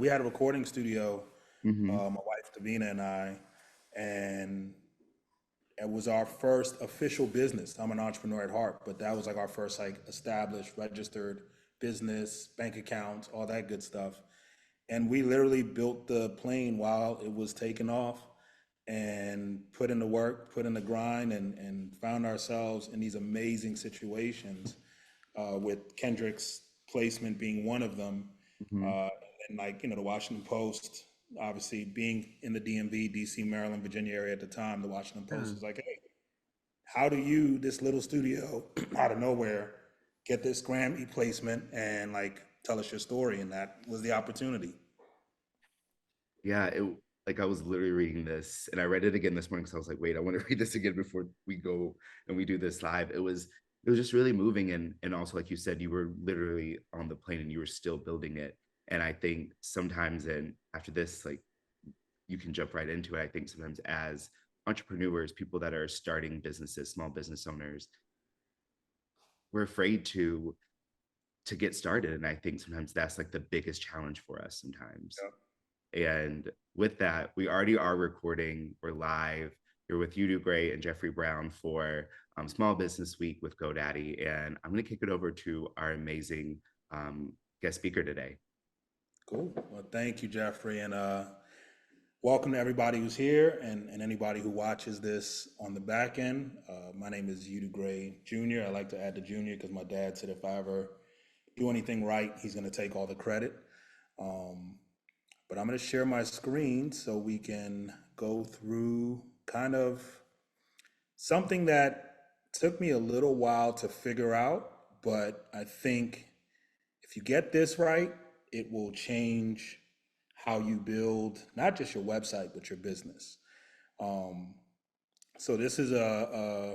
we had a recording studio, Hmm. my wife Davina and I, and it was our first official business. I'm an entrepreneur at heart, but that was like our first like established, registered business, bank accounts, all that good stuff. And we literally built the plane while it was taking off and put in the work, put in the grind, and found ourselves in these amazing situations, with Kendrick's placement being one of them. Hmm. Uh, and like, the Washington Post, obviously being in the DMV, DC, Maryland, Virginia area at the time, the Washington Post Yeah. was like, hey, how do you, this little studio out of nowhere, get this Grammy placement and like tell us your story? And that was the opportunity. Yeah, like I was literally reading this and I read it again this morning because I was like, wait, I want to read this again before we go and we do this live. It was just really moving, and also like you said, you were literally on the plane and you were still building it. And I think sometimes, and after this, like you can jump right into it. I think sometimes as entrepreneurs, people that are starting businesses, small business owners, we're afraid to get started. And I think sometimes that's like the biggest challenge for us sometimes. And with that, we already are recording. We're live. You're with Yudu Gray and Jeffrey Brown for Small Business Week with GoDaddy. And I'm going to kick it over to our amazing um, guest speaker today. Cool. Well, thank you, Jeffrey, and welcome to everybody who's here and anybody who watches this on the back end. My name is Yudu Gray Jr. I like to add the junior because my dad said if I ever do anything right, he's going to take all the credit. Um, but I'm going to share my screen so we can go through kind of something that took me a little while to figure out, but I think if you get this right, it will change how you build not just your website, but your business. Um, so this is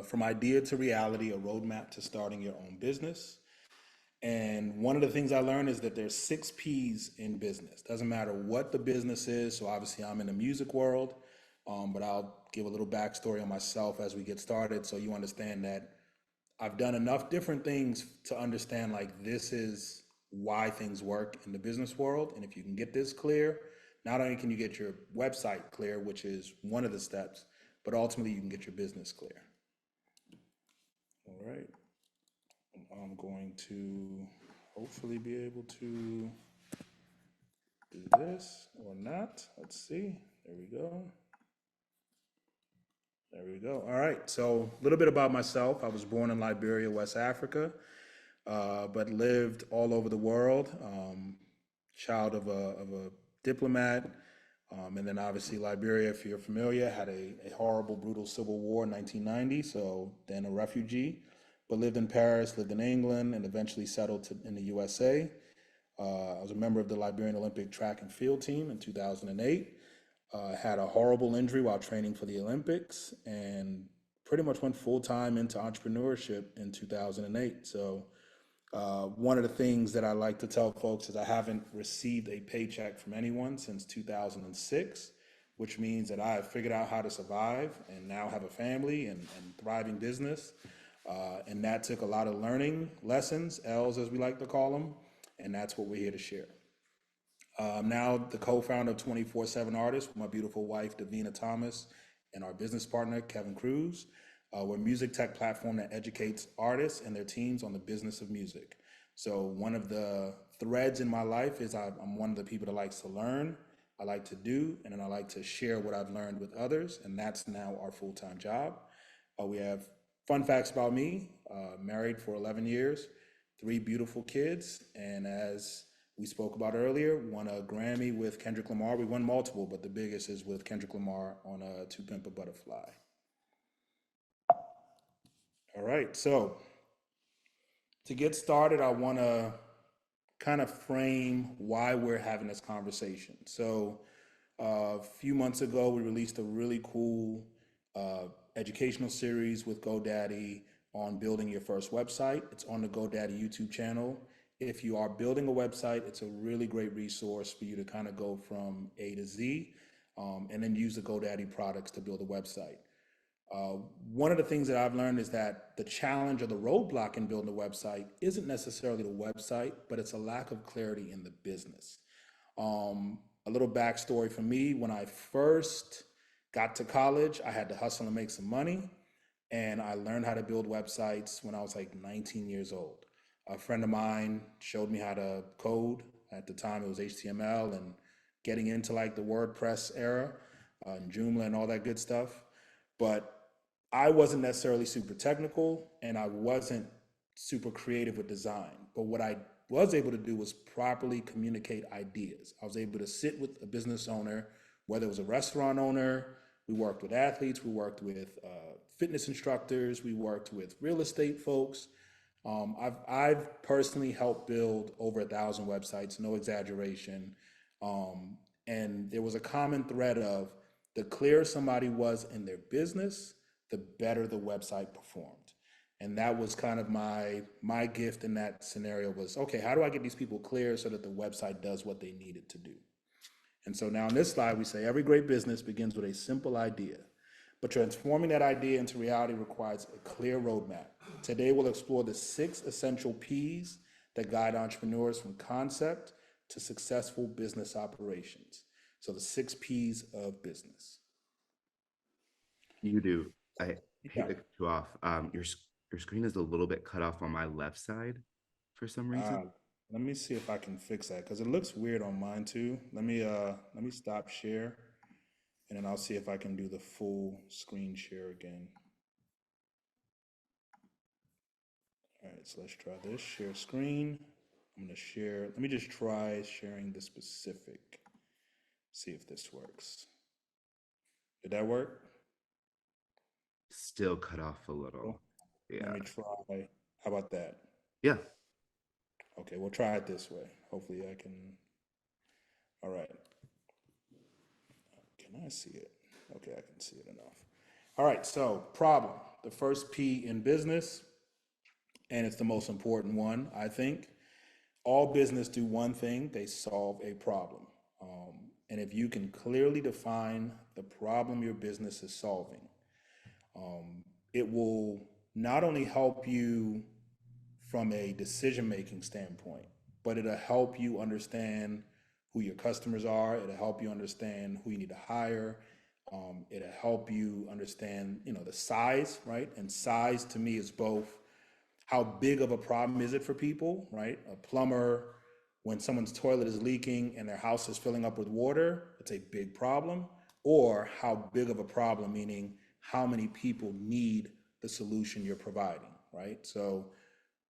from idea to reality, a roadmap to starting your own business. And one of the things I learned is that there's 6 P's in business. Doesn't matter what the business is. So obviously I'm in the music world, but I'll give a little backstory on myself as we get started, so you understand that I've done enough different things to understand like this is why things work in the business world. And if you can get this clear, not only can you get your website clear, which is one of the steps, but ultimately you can get your business clear. All right. I'm going to hopefully be able to do this or not. Let's see. There we go. There we go. All right. So a little bit about myself. I was born in Liberia, West Africa, but lived all over the world. Child of a diplomat. And then obviously Liberia, if you're familiar, had a horrible, brutal civil war in 1990. So then a refugee, but lived in Paris, lived in England, and eventually settled in the USA. I was a member of the Liberian Olympic track and field team in 2008. Had a horrible injury while training for the Olympics and pretty much went full time into entrepreneurship in 2008. So one of the things that I like to tell folks is I haven't received a paycheck from anyone since 2006, which means that I have figured out how to survive and now have a family and thriving business. And that took a lot of learning lessons, L's as we like to call them, and that's what we're here to share. I'm now the co-founder of 24/7 Artists with my beautiful wife, Davina Thomas, and our business partner, Kevin Cruz. We're a music tech platform that educates artists and their teams on the business of music. So one of the threads in my life is I'm one of the people that likes to learn, I like to do, and then I like to share what I've learned with others, and that's now our full-time job. We have fun facts about me, married for 11 years, 3 beautiful kids, and as we spoke about earlier, won a Grammy with Kendrick Lamar. We won multiple, but the biggest is with Kendrick Lamar on To Pimp a Butterfly. All right, so to get started, I want to kind of frame why we're having this conversation. So, a few months ago, we released a really cool educational series with GoDaddy on building your first website. It's on the GoDaddy YouTube channel. If you are building a website, it's a really great resource for you to kind of go from A to Z, and then use the GoDaddy products to build a website. Uh, One of the things that I've learned is that the challenge or the roadblock in building a website isn't necessarily the website, but it's a lack of clarity in the business. A little backstory for me: when I first got to college, I had to hustle and make some money, and I learned how to build websites when I was like 19 years old. A friend of mine showed me how to code. At the time, it was HTML and getting into like the WordPress era, and Joomla and all that good stuff. But I wasn't necessarily super technical and I wasn't super creative with design. But what I was able to do was properly communicate ideas. I was able to sit with a business owner, whether it was a restaurant owner, we worked with athletes, we worked with fitness instructors, we worked with real estate folks. I've personally helped build over 1,000 websites, no exaggeration. And there was a common thread of the clearer somebody was in their business, the better the website performed. And that was kind of my gift in that scenario was, okay, how do I get these people clear so that the website does what they need it to do? And so now in this slide, we say every great business begins with a simple idea, but transforming that idea into reality requires a clear roadmap. Today, we'll explore the 6 essential P's that guide entrepreneurs from concept to successful business operations. So the 6 P's of business. You do. I hate Yeah. to cut you off. Your screen is a little bit cut off on my left side for some reason. Uh, Let me see if I can fix that because it looks weird on mine too. Let me stop share and then I'll see if I can do the full screen share again. All right, so let's try this. Share screen. I'm gonna share. Let me just try sharing the specific. See if this works. Did that work? Still cut off a little. Cool. Let Yeah. me try. How about that? Yeah. Okay, we'll try it this way. Hopefully I can. All right. Can I see it? Okay, I can see it enough. All right, so problem. The first P in business, and it's the most important one, I think. All business do one thing, they solve a problem. And if you can clearly define the problem your business is solving, it will not only help you from a decision-making standpoint, but it'll help you understand who your customers are. It'll help you understand who you need to hire. It'll help you understand, the size, right? And size to me is both how big of a problem is it for people, right? A plumber, when someone's toilet is leaking and their house is filling up with water, it's a big problem. Or how big of a problem, meaning how many people need the solution you're providing, right? So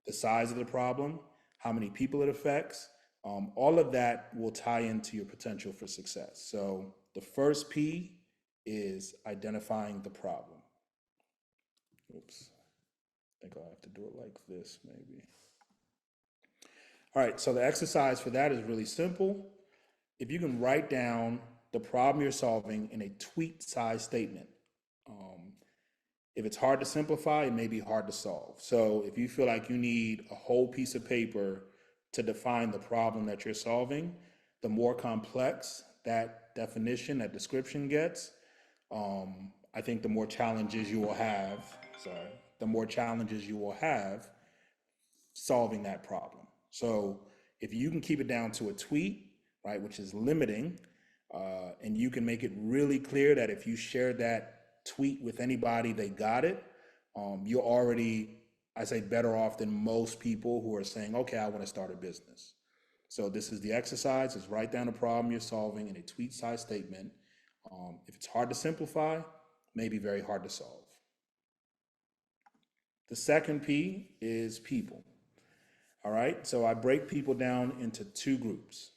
the size of the problem, how many people it affects, all of that will tie into your potential for success. So the first P is identifying the problem. Oops, I think I'll have to do it like this maybe. All right, so the exercise for that is really simple. If you can write down the problem you're solving in a tweet-sized statement. If it's hard to simplify, it may be hard to solve. So if you feel like you need a whole piece of paper to define the problem that you're solving, the more complex that definition, that description gets, I think the more challenges you will have, the more challenges you will have solving that problem. So if you can keep it down to a tweet, right, which is limiting, and you can make it really clear that if you share that tweet with anybody, they got it, you're already, I say, better off than most people who are saying, okay, I want to start a business. So this is the exercise, is write down a problem you're solving in a tweet-sized statement. If it's hard to simplify, maybe very hard to solve. The second P is people. All right, so I break people down into 2 groups.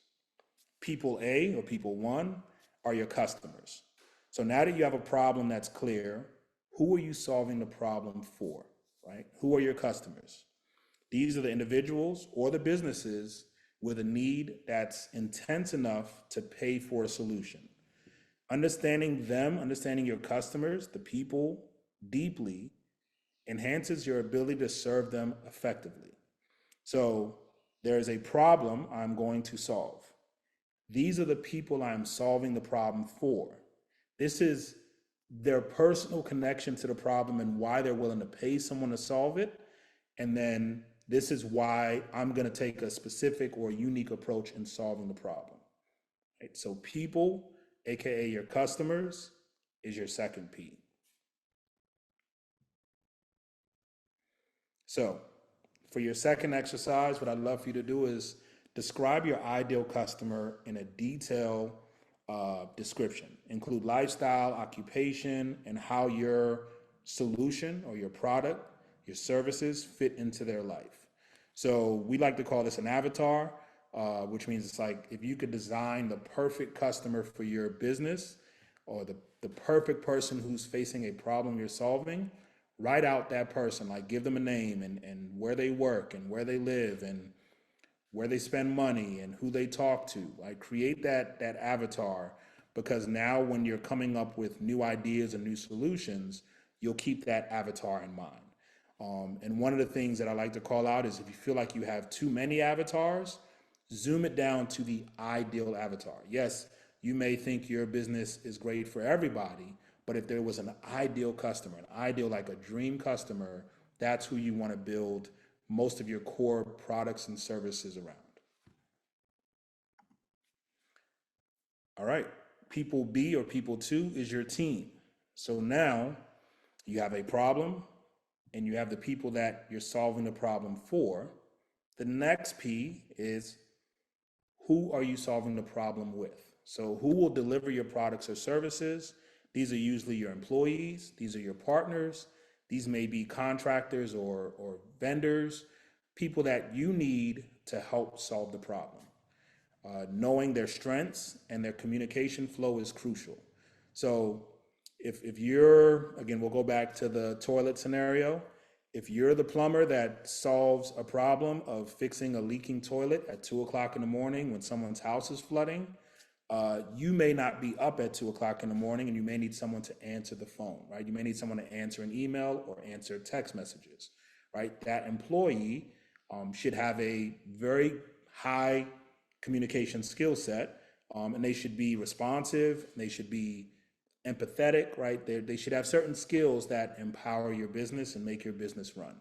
People A, or people 1, are your customers. So now that you have a problem that's clear, who are you solving the problem for, right? Who are your customers? These are the individuals or the businesses with a need that's intense enough to pay for a solution. Understanding them, understanding your customers, the people, deeply enhances your ability to serve them effectively. So there is a problem I'm going to solve. These are the people I'm solving the problem for. This is their personal connection to the problem and why they're willing to pay someone to solve it. And then this is why I'm going to take a specific or unique approach in solving the problem. right? So people, AKA your customers, is your second P. So for your second exercise, what I'd love for you to do is describe your ideal customer in a detailed description. Include lifestyle, occupation, and how your solution or your product, your services fit into their life. So we like to call this an avatar, which means it's like if you could design the perfect customer for your business or the perfect person who's facing a problem you're solving, write out that person, like give them a name and where they work and where they live and where they spend money and who they talk to. Like create that avatar, because now when you're coming up with new ideas and new solutions, you'll keep that avatar in mind. And one of the things that I like to call out is if you feel like you have too many avatars, zoom it down to the ideal avatar. Yes, you may think your business is great for everybody, but if there was an ideal customer, an ideal, like a dream customer, that's who you want to build most of your core products and services around. All right, people B or people two is your team. So now you have a problem and you have the people that you're solving the problem for. The next P is who are you solving the problem with? So who will deliver your products or services? These are usually your employees, these are your partners, these may be contractors or vendors, people that you need to help solve the problem. Knowing their strengths and their communication flow is crucial. So if you're, again, we'll go back to the toilet scenario. If you're the plumber that solves a problem of fixing a leaking toilet at 2 o'clock in the morning when someone's house is flooding, you may not be up at 2 o'clock in the morning and you may need someone to answer the phone, right? You may need someone to answer an email or answer text messages, right? That employee should have a very high communication skill set, and they should be responsive, they should be empathetic, right? They should have certain skills that empower your business and make your business run.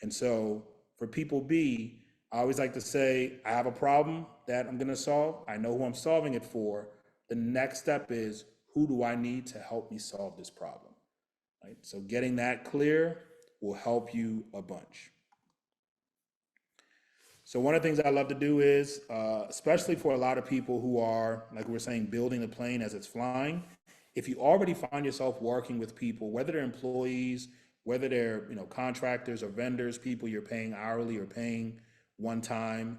And so for people B, I always like to say, I have a problem that I'm going to solve. I know who I'm solving it for. The next step is, who do I need to help me solve this problem? Right? So getting that clear will help you a bunch. So one of the things I love to do is, especially for a lot of people who are, like we were saying, building the plane as it's flying, if you already find yourself working with people, whether they're employees, whether they're contractors or vendors, people you're paying hourly or paying one time,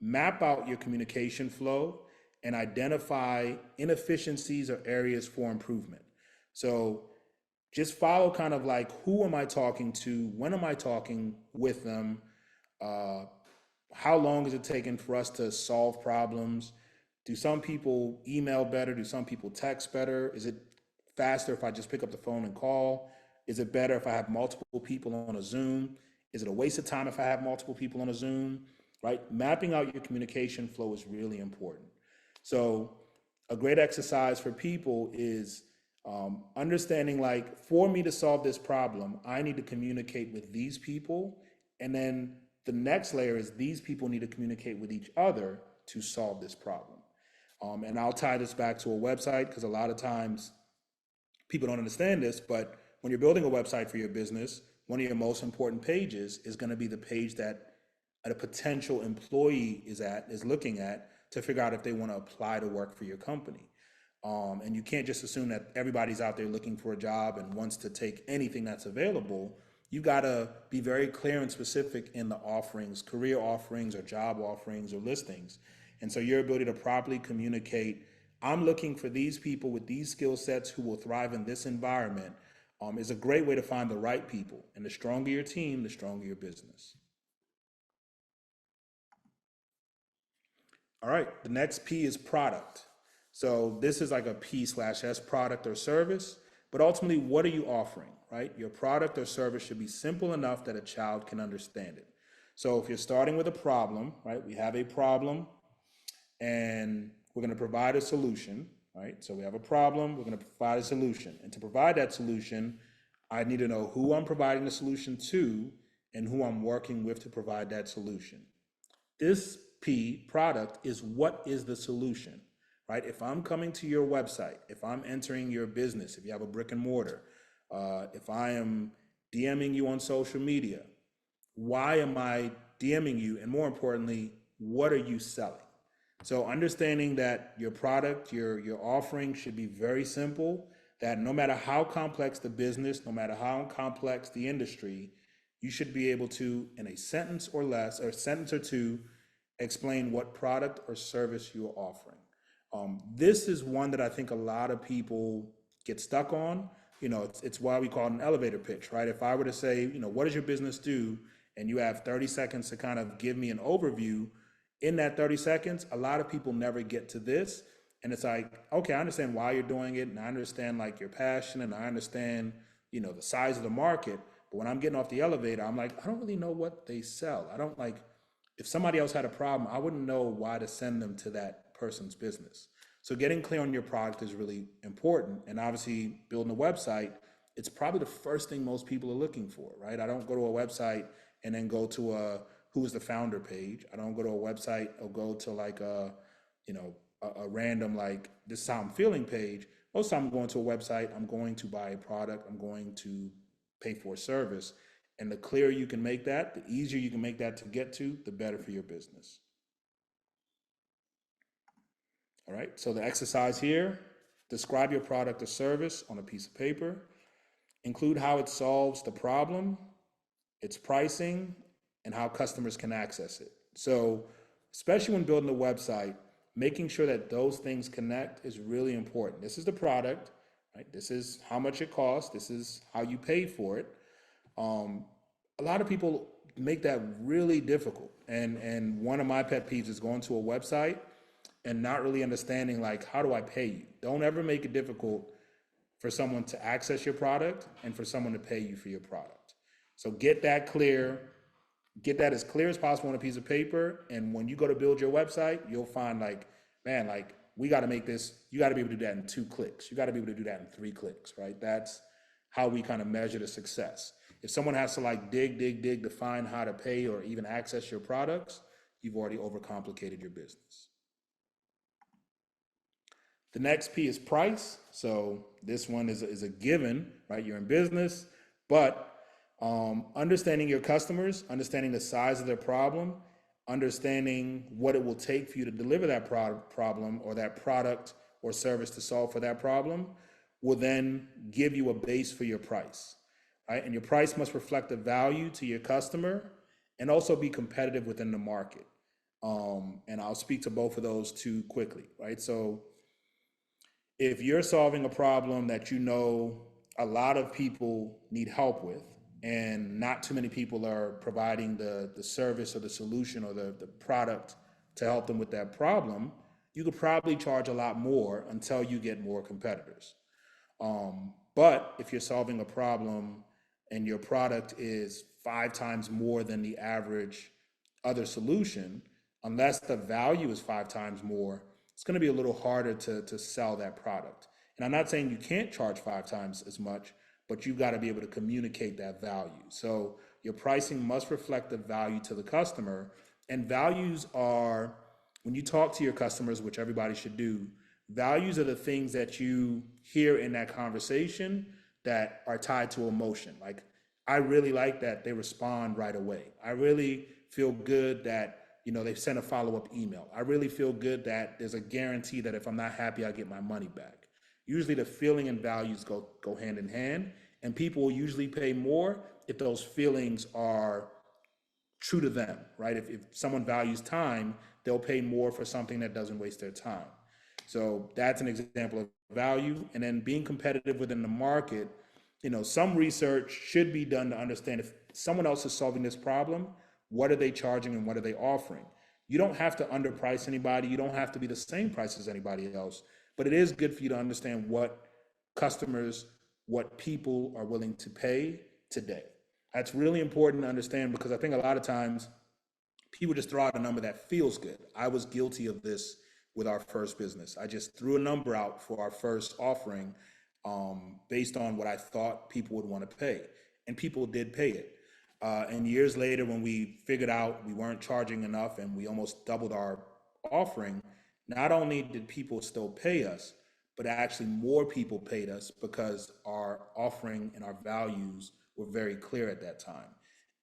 map out your communication flow and identify inefficiencies or areas for improvement. So just follow kind of like, who am I talking to? When am I talking with them? How long is it taking for us to solve problems? Do some people email better? Do some people text better? Is it faster if I just pick up the phone and call? Is it better if I have multiple people on a Zoom? Is it a waste of time if I have multiple people on a Zoom? Right? Mapping out your communication flow is really important. So a great exercise for people is understanding, like, for me to solve this problem, I need to communicate with these people. And then the next layer is these people need to communicate with each other to solve this problem. And I'll tie this back to a website, because a lot of times people don't understand this, but when you're building a website for your business, one of your most important pages is going to be the page that a potential employee is looking at to figure out if they want to apply to work for your company. And you can't just assume that everybody's out there looking for a job and wants to take anything that's available. You got to be very clear and specific in the offerings, career offerings or job offerings or listings. And so your ability to properly communicate, I'm looking for these people with these skill sets who will thrive in this environment, is a great way to find the right people. And the stronger your team, the stronger your business. All right, the next P is product. So this is like a P/S product or service, but ultimately, what are you offering, right? Your product or service should be simple enough that a child can understand it. So if you're starting with a problem, right, we have a problem and we're going to provide a solution, right? So we have a problem, we're going to provide a solution. And to provide that solution, I need to know who I'm providing the solution to and who I'm working with to provide that solution. This P, product, is what is the solution, right? If I'm coming to your website, if I'm entering your business, if you have a brick and mortar, if I am DMing you on social media, why am I DMing you? And more importantly, what are you selling? So understanding that your product, your offering should be very simple, that no matter how complex the business, no matter how complex the industry, you should be able to, in a sentence or less, or a sentence or two, explain what product or service you're offering. This is one that I think a lot of people get stuck on. It's why we call it an elevator pitch, right? If I were to say, what does your business do? And you have 30 seconds to kind of give me an overview. In that 30 seconds, a lot of people never get to this. And it's like, okay, I understand why you're doing it. And I understand like your passion, and I understand, the size of the market. But when I'm getting off the elevator, I'm like, I don't really know what they sell. I don't like, if somebody else had a problem, I wouldn't know why to send them to that person's business. So getting clear on your product is really important. And obviously building a website, it's probably the first thing most people are looking for, right? I don't go to a website and then go to a who is the founder page. I don't go to a website or go to like a random like this is how I'm feeling page. Most of the time I'm going to a website, I'm going to buy a product, I'm going to pay for a service. And the clearer you can make that, the easier you can make that to get to, the better for your business. All right, so the exercise here, describe your product or service on a piece of paper. Include how it solves the problem, its pricing, and how customers can access it. So, especially when building a website, making sure that those things connect is really important. This is the product, right? This is how much it costs. This is how you pay for it. A lot of people make that really difficult. And one of my pet peeves is going to a website and not really understanding like, how do I pay you? Don't ever make it difficult for someone to access your product and for someone to pay you for your product. So get that clear, get that as clear as possible on a piece of paper. And when you go to build your website, you'll find like, man, like we got to make this, you got to be able to do that in 2 clicks. You got to be able to do that in 3 clicks, right? That's how we kind of measure the success. If someone has to like dig to find how to pay or even access your products, you've already overcomplicated your business. The next P is price. So this one is a given, right? You're in business, but understanding your customers, understanding the size of their problem, understanding what it will take for you to deliver that problem or that product or service to solve for that problem will then give you a base for your price, right? And your price must reflect the value to your customer and also be competitive within the market. And I'll speak to both of those too quickly, right? So if you're solving a problem that a lot of people need help with, and not too many people are providing the service or the solution or the product to help them with that problem, you could probably charge a lot more until you get more competitors. But if you're solving a problem and your product is 5 times more than the average other solution, unless the value is 5 times more, it's going to be a little harder to sell that product. And I'm not saying you can't charge 5 times as much, but you've got to be able to communicate that value. So your pricing must reflect the value to the customer. And values are, when you talk to your customers, which everybody should do, values are the things that you hear in that conversation that are tied to emotion. Like, I really like that they respond right away. I really feel good that they send a follow-up email. I really feel good that there's a guarantee that if I'm not happy, I'll get my money back. Usually the feeling and values go hand in hand, and people will usually pay more if those feelings are true to them, right? If someone values time, they'll pay more for something that doesn't waste their time. So that's an example of value. And then being competitive within the market, some research should be done to understand if someone else is solving this problem, what are they charging and what are they offering? You don't have to underprice anybody. You don't have to be the same price as anybody else, but it is good for you to understand what customers, what people are willing to pay today. That's really important to understand, because I think a lot of times people just throw out a number that feels good. I was guilty of this with our first business. I just threw a number out for our first offering based on what I thought people would want to pay, and people did pay it. And years later, when we figured out we weren't charging enough and we almost doubled our offering, not only did people still pay us, but actually more people paid us because our offering and our values were very clear at that time.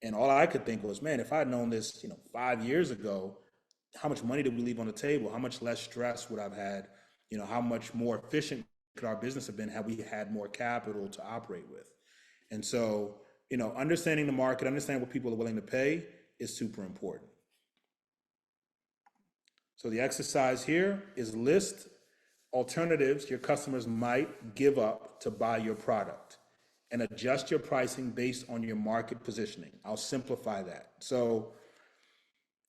And all I could think was, man, if I'd known this, 5 years ago, how much money did we leave on the table? How much less stress would I've had? How much more efficient could our business have been had we had more capital to operate with? And so, understanding the market, understanding what people are willing to pay is super important. So the exercise here is list alternatives your customers might give up to buy your product and adjust your pricing based on your market positioning. I'll simplify that. So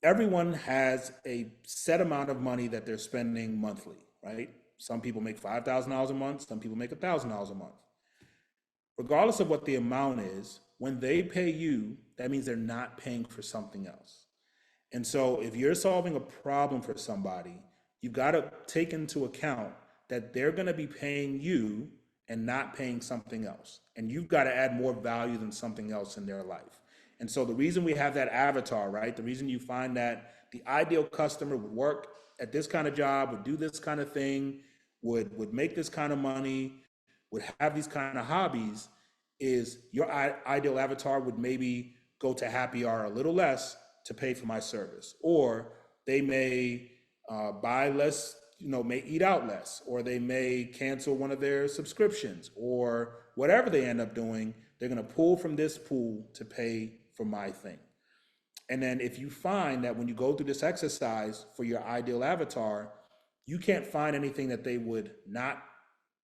everyone has a set amount of money that they're spending monthly, right? Some people make $5,000 a month, some people make $1,000 a month. Regardless of what the amount is, when they pay you, that means they're not paying for something else. And so if you're solving a problem for somebody, you've got to take into account that they're going to be paying you and not paying something else. And you've got to add more value than something else in their life. And so the reason we have that avatar, right? The reason you find that the ideal customer would work at this kind of job, would do this kind of thing, would make this kind of money, would have these kind of hobbies, is your ideal avatar would maybe go to happy hour a little less to pay for my service, or they may buy less, may eat out less, or they may cancel one of their subscriptions, or whatever they end up doing, they're going to pull from this pool to pay for my thing. And then if you find that when you go through this exercise for your ideal avatar, you can't find anything that they would not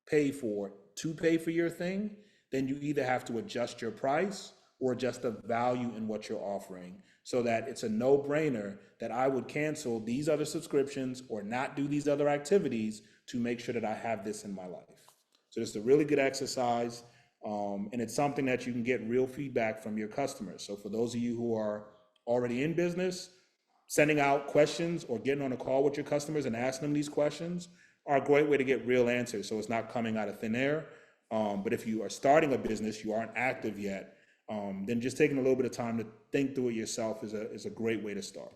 pay for to pay for your thing, then you either have to adjust your price or adjust the value in what you're offering, so that it's a no-brainer that I would cancel these other subscriptions or not do these other activities to make sure that I have this in my life. So it's a really good exercise, and it's something that you can get real feedback from your customers. So for those of you who are already in business, sending out questions or getting on a call with your customers and asking them these questions are a great way to get real answers. So it's not coming out of thin air. But if you are starting a business, you aren't active yet, then just taking a little bit of time to think through it yourself is a great way to start.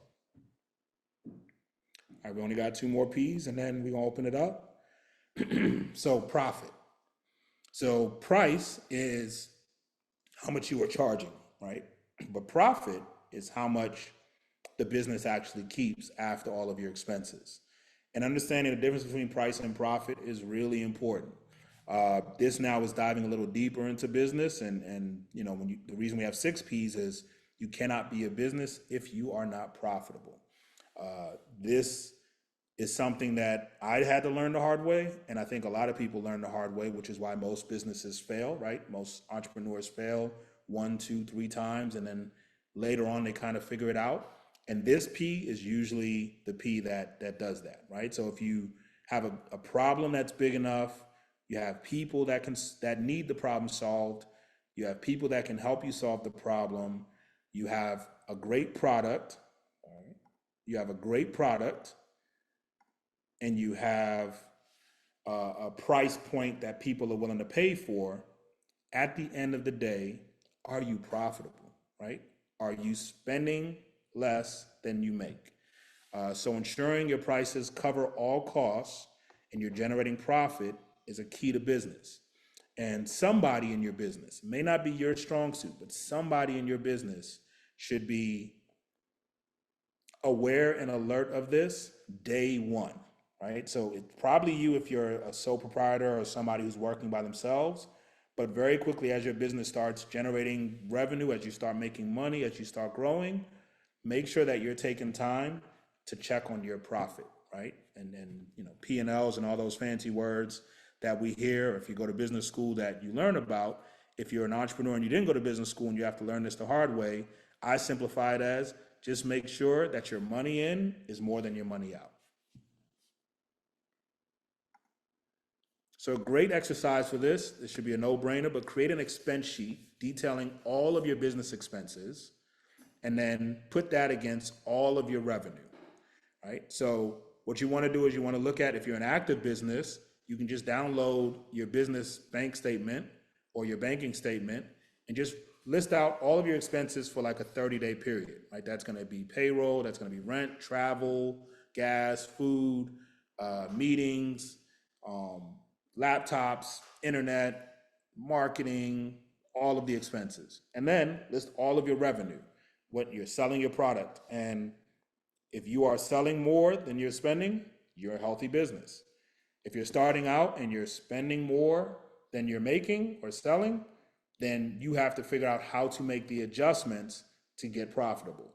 All right, we only got 2 more P's and then we're gonna open it up. So profit. So price is how much you are charging, right? But profit is how much the business actually keeps after all of your expenses. And understanding the difference between price and profit is really important. This now is diving a little deeper into business, and the reason we have 6 P's is you cannot be a business if you are not profitable. This is something that I had to learn the hard way, and I think a lot of people learn the hard way, which is why most businesses fail, right? Most entrepreneurs fail 1, 2, 3 times, and then later on they kind of figure it out. And this P is usually the P that does that, right? So if you have a problem that's big enough, you have people that need the problem solved, you have people that can help you solve the problem, you have a great product, and you have a price point that people are willing to pay for. At the end of the day, are you profitable, right? Are you spending less than you make? So ensuring your prices cover all costs and you're generating profit is a key to business. And somebody in your business, may not be your strong suit, but somebody in your business should be aware and alert of this day one, right? So it's probably you if you're a sole proprietor or somebody who's working by themselves, but very quickly as your business starts generating revenue, as you start making money, as you start growing, make sure that you're taking time to check on your profit, right? And P&Ls and all those fancy words that we hear, if you go to business school that you learn about. If you're an entrepreneur and you didn't go to business school and you have to learn this the hard way, I simplify it as just make sure that your money in is more than your money out. So a great exercise for this should be a no-brainer, but create an expense sheet detailing all of your business expenses and then put that against all of your revenue, right? So what you want to do is you want to look at, if you're an active business, you can just download your business bank statement or your banking statement and just list out all of your expenses for like a 30-day period, right? That's going to be payroll, that's going to be rent, travel, gas, food, meetings, laptops, internet, marketing, all of the expenses. And then list all of your revenue, what you're selling your product. And if you are selling more than you're spending, you're a healthy business. If you're starting out and you're spending more than you're making or selling, then you have to figure out how to make the adjustments to get profitable.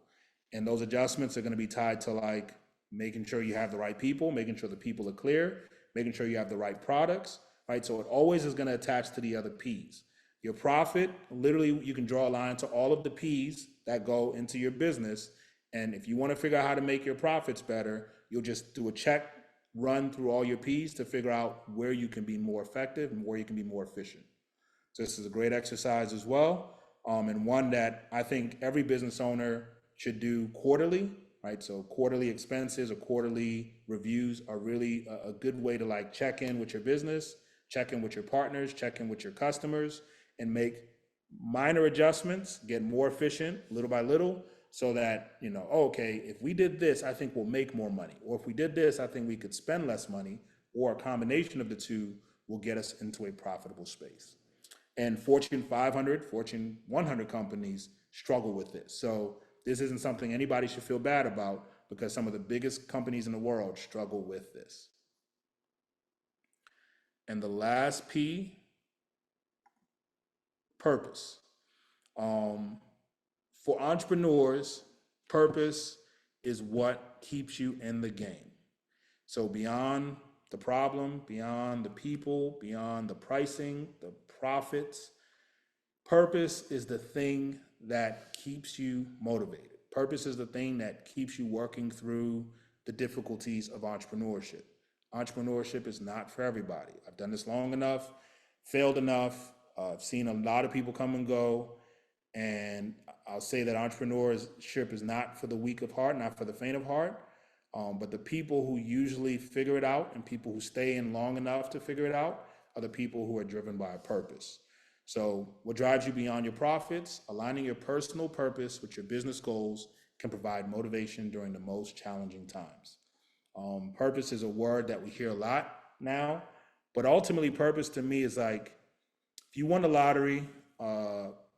And those adjustments are going to be tied to like making sure you have the right people, making sure the people are clear, making sure you have the right products, right? So it always is going to attach to the other P's. Your profit, literally, you can draw a line to all of the P's that go into your business. And if you want to figure out how to make your profits better, you'll just do a check run through all your P's to figure out where you can be more effective and where you can be more efficient. So this is a great exercise as well, and one that I think every business owner should do quarterly, right? So quarterly expenses or quarterly reviews are really a good way to like check in with your business, check in with your partners, check in with your customers, and make minor adjustments, get more efficient little by little, so that, you know, oh, okay, if we did this, I think we'll make more money. Or if we did this, I think we could spend less money, or a combination of the two will get us into a profitable space. And Fortune 500, Fortune 100 companies struggle with this. So this isn't something anybody should feel bad about, because some of the biggest companies in the world struggle with this. And the last P, purpose. For entrepreneurs, purpose is what keeps you in the game. So beyond the problem, beyond the people, beyond the pricing, the profits, purpose is the thing that keeps you motivated. Purpose is the thing that keeps you working through the difficulties of entrepreneurship. Entrepreneurship is not for everybody. I've done this long enough, failed enough. I've seen a lot of people come and go. And I'll say that entrepreneurship is not for the weak of heart, not for the faint of heart. But the people who usually figure it out and people who stay in long enough to figure it out are the people who are driven by a purpose. So what drives you beyond your profits? Aligning your personal purpose with your business goals can provide motivation during the most challenging times. Purpose is a word that we hear a lot now, but ultimately purpose to me is like, if you won the lottery,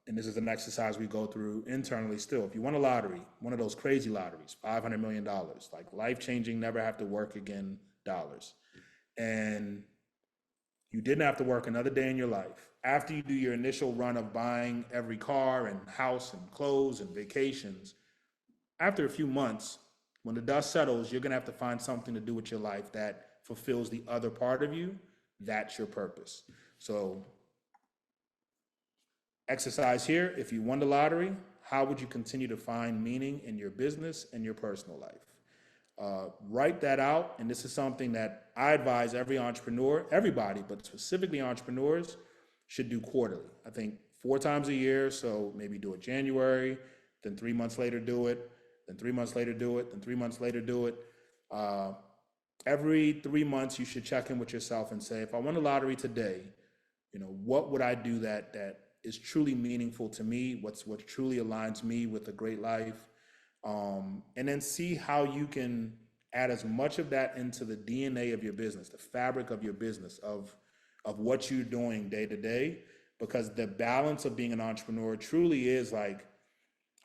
and this is an exercise we go through internally still, if you won a lottery, one of those crazy lotteries, $500 million, like life-changing, never have to work again dollars, and you didn't have to work another day in your life, after you do your initial run of buying every car and house and clothes and vacations, after a few months, when the dust settles, you're gonna have to find something to do with your life that fulfills the other part of you. That's your purpose. So exercise here, if you won the lottery, how would you continue to find meaning in your business and your personal life? Write that out, and this is something that I advise every entrepreneur, everybody, but specifically entrepreneurs, should do quarterly. I think 4 times a year, so maybe do it January, then 3 months later do it, then 3 months later do it, then 3 months later do it. Every 3 months you should check in with yourself and say, if I won the lottery today, you know, what would I do that is truly meaningful to me? What truly aligns me with a great life? And then see how you can add as much of that into the DNA of your business, the fabric of your business, of what you're doing day to day, because the balance of being an entrepreneur truly is like,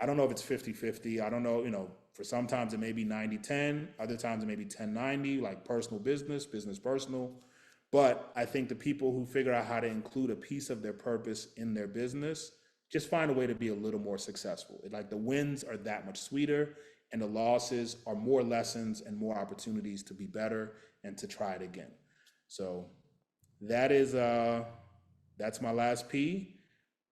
I don't know if it's 50-50. I don't know, you know, for sometimes it may be 90-10, other times it may be 10-90, like personal business, business personal. But I think the people who figure out how to include a piece of their purpose in their business just find a way to be a little more successful. Like the wins are that much sweeter, and the losses are more lessons and more opportunities to be better and to try it again. So that is, that's my last P.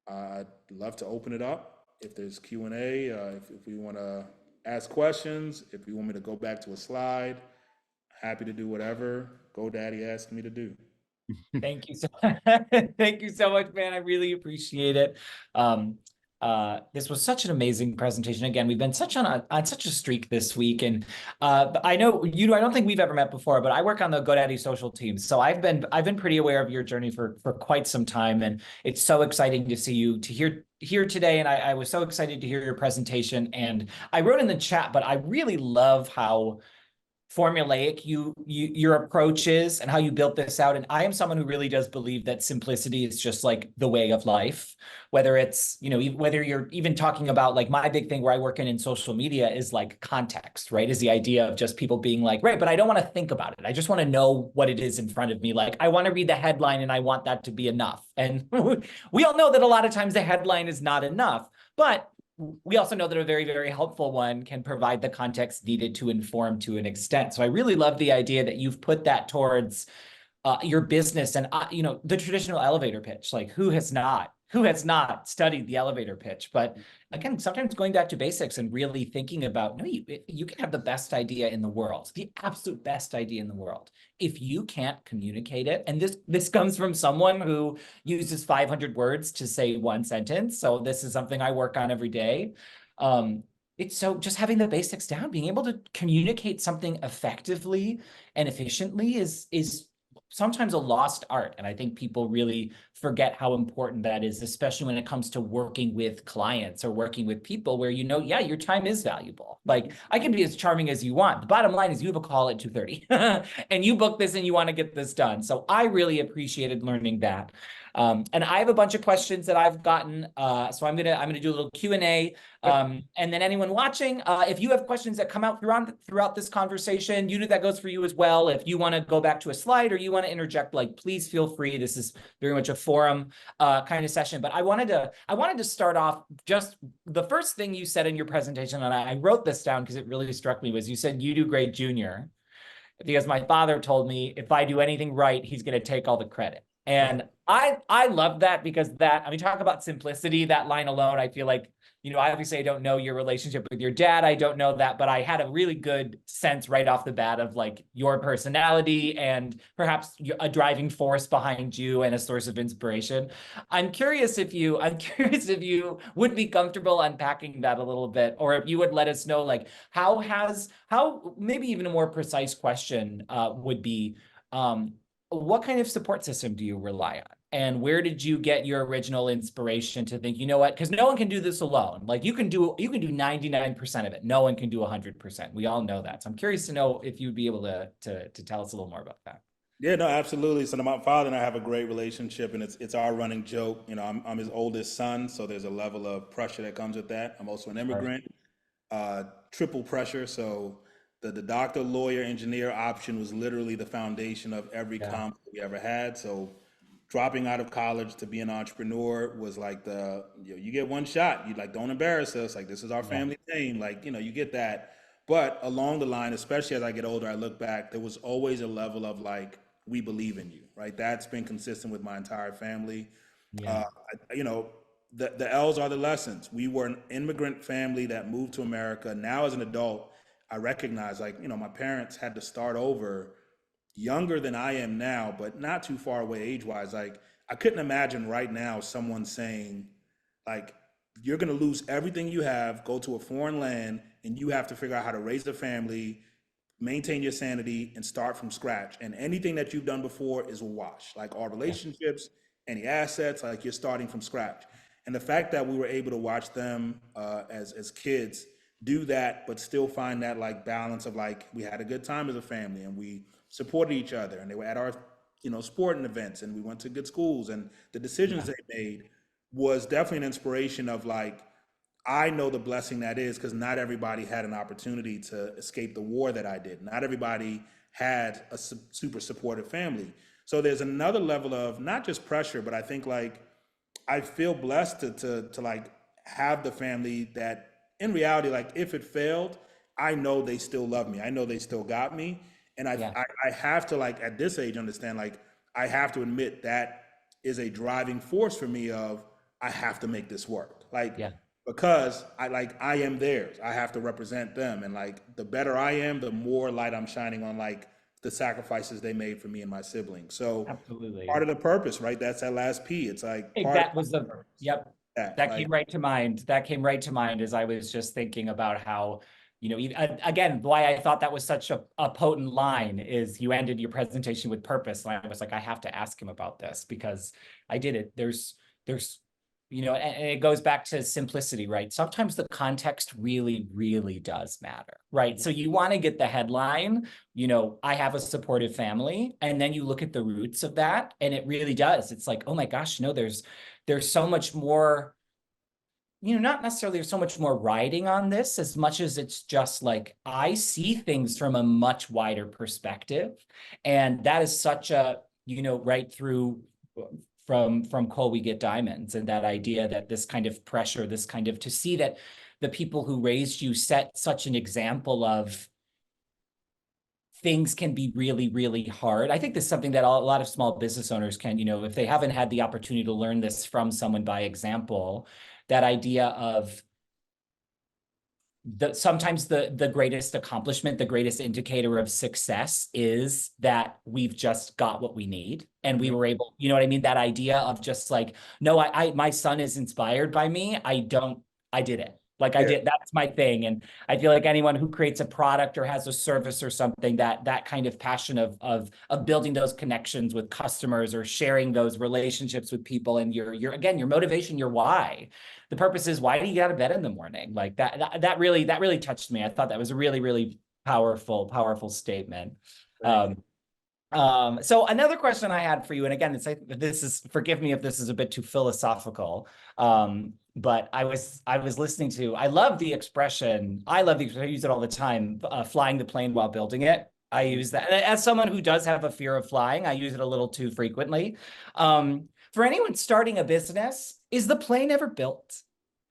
I'd love to open it up if there's Q&A, if we want to ask questions, if you want me to go back to a slide, happy to do whatever GoDaddy asked me to do. Thank you so thank you so much, man. I really appreciate it. This was such an amazing presentation. Again, we've been on such a streak this week, and I know you. I don't think we've ever met before, but I work on the GoDaddy social team, so I've been pretty aware of your journey for quite some time, and it's so exciting to see you, to hear here today, and I was so excited to hear your presentation. And I wrote in the chat, but I really love how formulaic your approach is and how you built this out. And I am someone who really does believe that simplicity is just like the way of life, whether it's, whether you're even talking about like my big thing where I work in social media is like context, right? Is the idea of just people being like, right, but I don't want to think about it. I just want to know what it is in front of me. Like I want to read the headline and I want that to be enough. And we all know that a lot of times the headline is not enough, but we also know that a very, very helpful one can provide the context needed to inform to an extent. So I really love the idea that you've put that towards your business and, the traditional elevator pitch. Like who has not studied the elevator pitch? But again, sometimes going back to basics and really thinking about, no, you can have the best idea in the world, the absolute best idea in the world. If you can't communicate it, and this comes from someone who uses 500 words to say one sentence. So this is something I work on every day. It's so just having the basics down, being able to communicate something effectively and efficiently is sometimes a lost art. And I think people really forget how important that is, especially when it comes to working with clients or working with people where, yeah, your time is valuable. Like I can be as charming as you want. The bottom line is you have a call at 2:30 and you book this and you want to get this done. So I really appreciated learning that. And I have a bunch of questions that I've gotten. So I'm gonna do a little Q&A. And then anyone watching, if you have questions that come out throughout this conversation, that goes for you as well. If you want to go back to a slide or you want to interject, like please feel free. This is very much a forum kind of session. But I wanted to start off just the first thing you said in your presentation, and I wrote this down because it really struck me, was you said Yudu Gray Jr. Because my father told me if I do anything right, he's going to take all the credit. And I love that because talk about simplicity, that line alone, I feel like, obviously I don't know your relationship with your dad. I don't know that, but I had a really good sense right off the bat of like your personality and perhaps a driving force behind you and a source of inspiration. I'm curious if you would be comfortable unpacking that a little bit, or if you would let us know, like how maybe even a more precise question would be, what kind of support system do you rely on? And where did you get your original inspiration to think, you know what, because no one can do this alone. Like you can do 99% of it. No one can do 100%. We all know that. So I'm curious to know if you'd be able to tell us a little more about that. Yeah, no, absolutely. So my father and I have a great relationship, and it's our running joke. I'm his oldest son, so there's a level of pressure that comes with that. I'm also an immigrant, triple pressure. So the doctor, lawyer, engineer option was literally the foundation of every comp we ever had. So dropping out of college to be an entrepreneur was like you get one shot. You like, don't embarrass us. Like this is our family name. Like, you get that. But along the line, especially as I get older, I look back, there was always a level of like, we believe in you, right? That's been consistent with my entire family. Yeah. The L's are the lessons. We were an immigrant family that moved to America. Now as an adult, I recognize like, my parents had to start over younger than I am now, but not too far away age-wise. Like I couldn't imagine right now someone saying like, you're going to lose everything you have, go to a foreign land, and you have to figure out how to raise a family, maintain your sanity, and start from scratch. And anything that you've done before is a wash. Like all relationships, any assets, like you're starting from scratch. And the fact that we were able to watch them as kids do that, but still find that like balance of like, we had a good time as a family and we supported each other, and they were at our, sporting events, and we went to good schools, and the decisions they made was definitely an inspiration of like, I know the blessing that is, because not everybody had an opportunity to escape the war that I did. Not everybody had a super supportive family. So there's another level of not just pressure, but I think like, I feel blessed to like have the family that in reality, like if it failed, I know they still love me. I know they still got me. And I have to like at this age understand, like I have to admit that is a driving force for me of I have to make this work. Like because I am theirs. I have to represent them. And like the better I am, the more light I'm shining on like the sacrifices they made for me and my siblings. So absolutely part of the purpose, right? That's that last P. It's like that was the that came right to mind. That came right to mind as I was just thinking about how, again, why I thought that was such a potent line is you ended your presentation with purpose. And I was like, I have to ask him about this because I did it. There's you know, and it goes back to simplicity, right? Sometimes the context really, really does matter, right? So you want to get the headline, you know, I have a supportive family, and then you look at the roots of that, and it really does. It's like, oh my gosh, no, there's so much more, you know, not necessarily there's so much more riding on this as much as it's just like, I see things from a much wider perspective. And that is such a, you know, right through from coal we get diamonds, and that idea that this kind of pressure, this kind of, to see that the people who raised you set such an example of things can be really, really hard. I think this is something that a lot of small business owners can, you know, if they haven't had the opportunity to learn this from someone by example, that idea of sometimes the greatest accomplishment, the greatest indicator of success is that we've just got what we need. And we were able, you know what I mean? That idea of just like, no, my son is inspired by me. I did it. Like I did, that's my thing. And I feel like anyone who creates a product or has a service or something, that kind of passion of building those connections with customers or sharing those relationships with people, and your again, your motivation, your why. The purpose is, why do you get out of bed in the morning? Like that really touched me. I thought that was a really, really powerful statement. So another question I had for you, and again, forgive me if this is a bit too philosophical, but I was listening to, I love the expression, I use it all the time, flying the plane while building it. I use that as someone who does have a fear of flying. I use it a little too frequently. For anyone starting a business, is the plane ever built?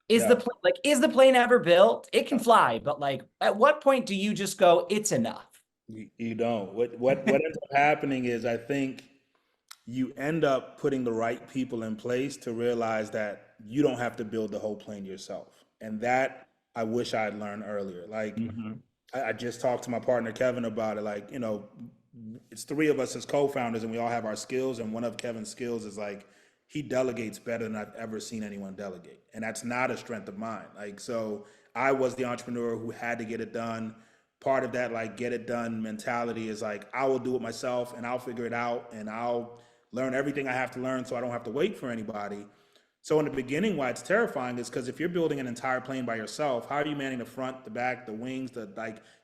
Is the plane ever built? It can fly, but like, at what point do you just go, it's enough? You don't. What ends up happening is, I think you end up putting the right people in place to realize that you don't have to build the whole plane yourself. And that I wish I had learned earlier. Like I just talked to my partner Kevin about it. Like, you know, it's three of us as co-founders, and we all have our skills. And one of Kevin's skills is like, he delegates better than I've ever seen anyone delegate. And that's not a strength of mine. Like, so I was the entrepreneur who had to get it done. Part of that, like, get it done mentality is like, I will do it myself and I'll figure it out and I'll learn everything I have to learn so I don't have to wait for anybody. So in the beginning, why it's terrifying is because if you're building an entire plane by yourself, how are you manning the front, the back, the wings,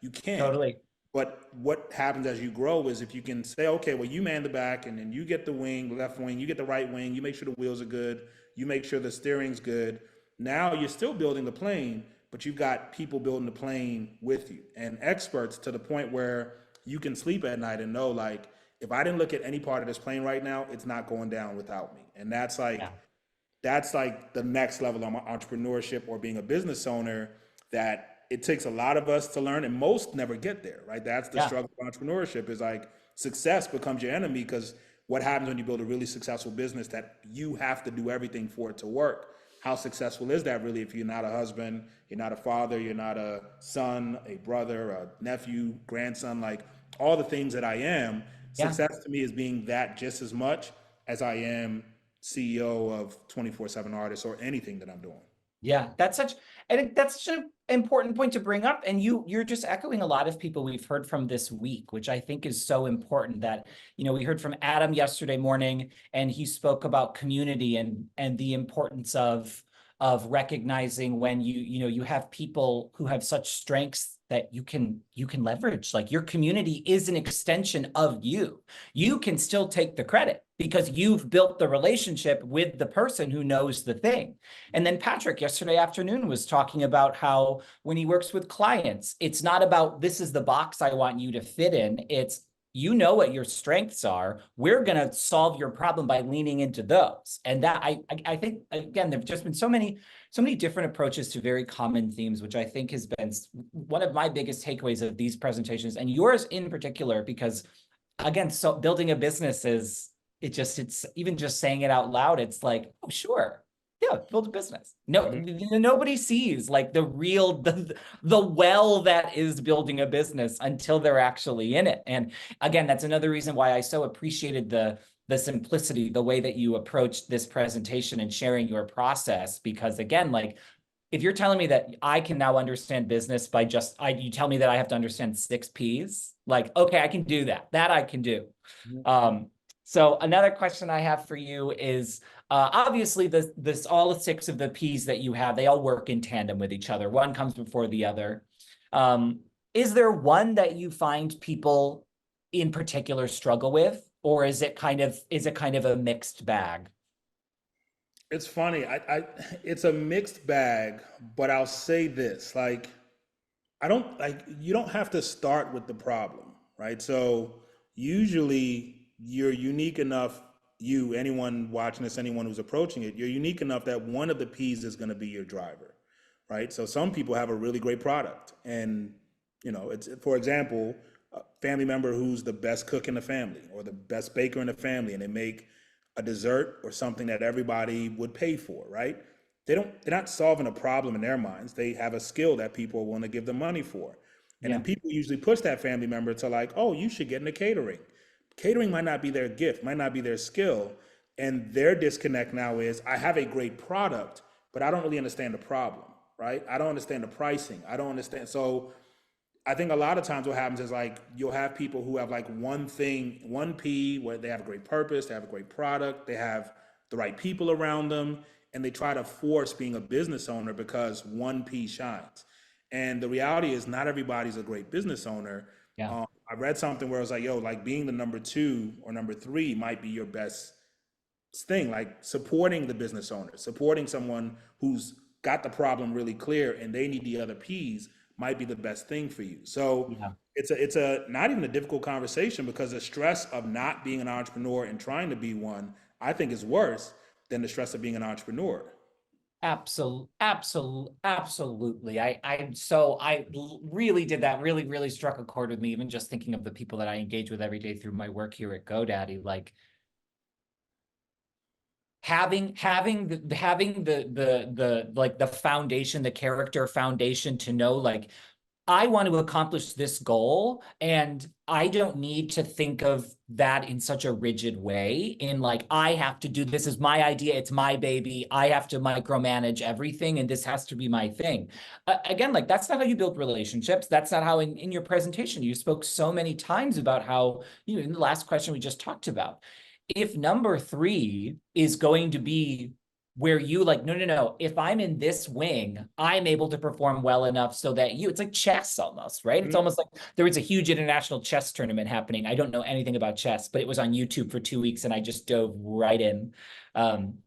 you can't. Totally. But what happens as you grow is, if you can say, okay, well, you man the back, and then you get the wing, the left wing, you get the right wing, you make sure the wheels are good, you make sure the steering's good. Now you're still building the plane, but you've got people building the plane with you, and experts, to the point where you can sleep at night and know, like, if I didn't look at any part of this plane right now, it's not going down without me. And that's like, that's like the next level of entrepreneurship or being a business owner, that it takes a lot of us to learn, and most never get there, right? That's the struggle of entrepreneurship, is like, success becomes your enemy, because what happens when you build a really successful business that you have to do everything for it to work? How successful is that really if you're not a husband, you're not a father, you're not a son, a brother, a nephew, grandson, like all the things that I am? Success to me is being that just as much as I am CEO of 24/7 Artists or anything that I'm doing. Yeah, that's such an important point to bring up. And you're just echoing a lot of people we've heard from this week, which I think is so important. That, you know, we heard from Adam yesterday morning, and he spoke about community and the importance of recognizing when you have people who have such strengths that you can leverage. Like, your community is an extension of you. You can still take the credit because you've built the relationship with the person who knows the thing. And then Patrick yesterday afternoon was talking about how when he works with clients, it's not about, this is the box I want you to fit in. It's, you know what your strengths are. We're going to solve your problem by leaning into those. And that I think, again, there've just been so many different approaches to very common themes, which I think has been one of my biggest takeaways of these presentations, and yours in particular, because again, so building a business is, it's even just saying it out loud, it's like, oh, sure. Yeah, build a business. No, nobody sees like the real, the well that is building a business until they're actually in it. And again, that's another reason why I so appreciated the simplicity, the way that you approached this presentation and sharing your process. Because again, like, if you're telling me that I can now understand business by you tell me that I have to understand 6 Ps, like, okay, I can do that. That I can do. So another question I have for you is, obviously this all the six of the P's that you have, they all work in tandem with each other. One comes before the other. Is there one that you find people in particular struggle with, or is it kind of a mixed bag? It's funny. It's a mixed bag, but I'll say this, like, I don't like you don't have to start with the problem, right? So usually you're unique enough, anyone watching this, anyone who's approaching it, you're unique enough that one of the P's is going to be your driver, right? So some people have a really great product, and it's, for example, a family member who's the best cook in the family or the best baker in the family, and they make a dessert or something that everybody would pay for, right? They're not solving a problem in their minds. They have a skill that people want to give them money for. And Yeah. then people usually push that family member to like, oh, you should get into catering. Catering might not be their gift, might not be their skill. And their disconnect now is I have a great product, but I don't really understand the problem, right? I don't understand the pricing. I don't understand. So I think a lot of times what happens is like you'll have people who have like one thing, one P, where they have a great purpose, they have a great product, they have the right people around them, and they try to force being a business owner because one P shines. And the reality is not everybody's a great business owner. Yeah. I read something where it was like, yo, like being the number two or number three might be your best thing, like supporting the business owner, supporting someone who's got the problem really clear and they need the other P's might be the best thing for you. So Yeah. it's a not even a difficult conversation because the stress of not being an entrepreneur and trying to be one, I think is worse than the stress of being an entrepreneur. Absolutely. Really did that really struck a chord with me, even just thinking of the people that I engage with every day through my work here at GoDaddy. Like having the like the foundation, the character foundation to know like I want to accomplish this goal, and I don't need to think of that in such a rigid way. In like, I have to do this is my idea, it's my baby. I have to micromanage everything, and this has to be my thing. Again, like that's not how you build relationships. That's not how in your presentation you spoke so many times about how in the last question we just talked about. If number three is going to be where you like, no. If I'm in this wing, I'm able to perform well enough so that it's like chess almost, right? It's almost like there was a huge international chess tournament happening. I don't know anything about chess, but it was on YouTube for 2 weeks and I just dove right in.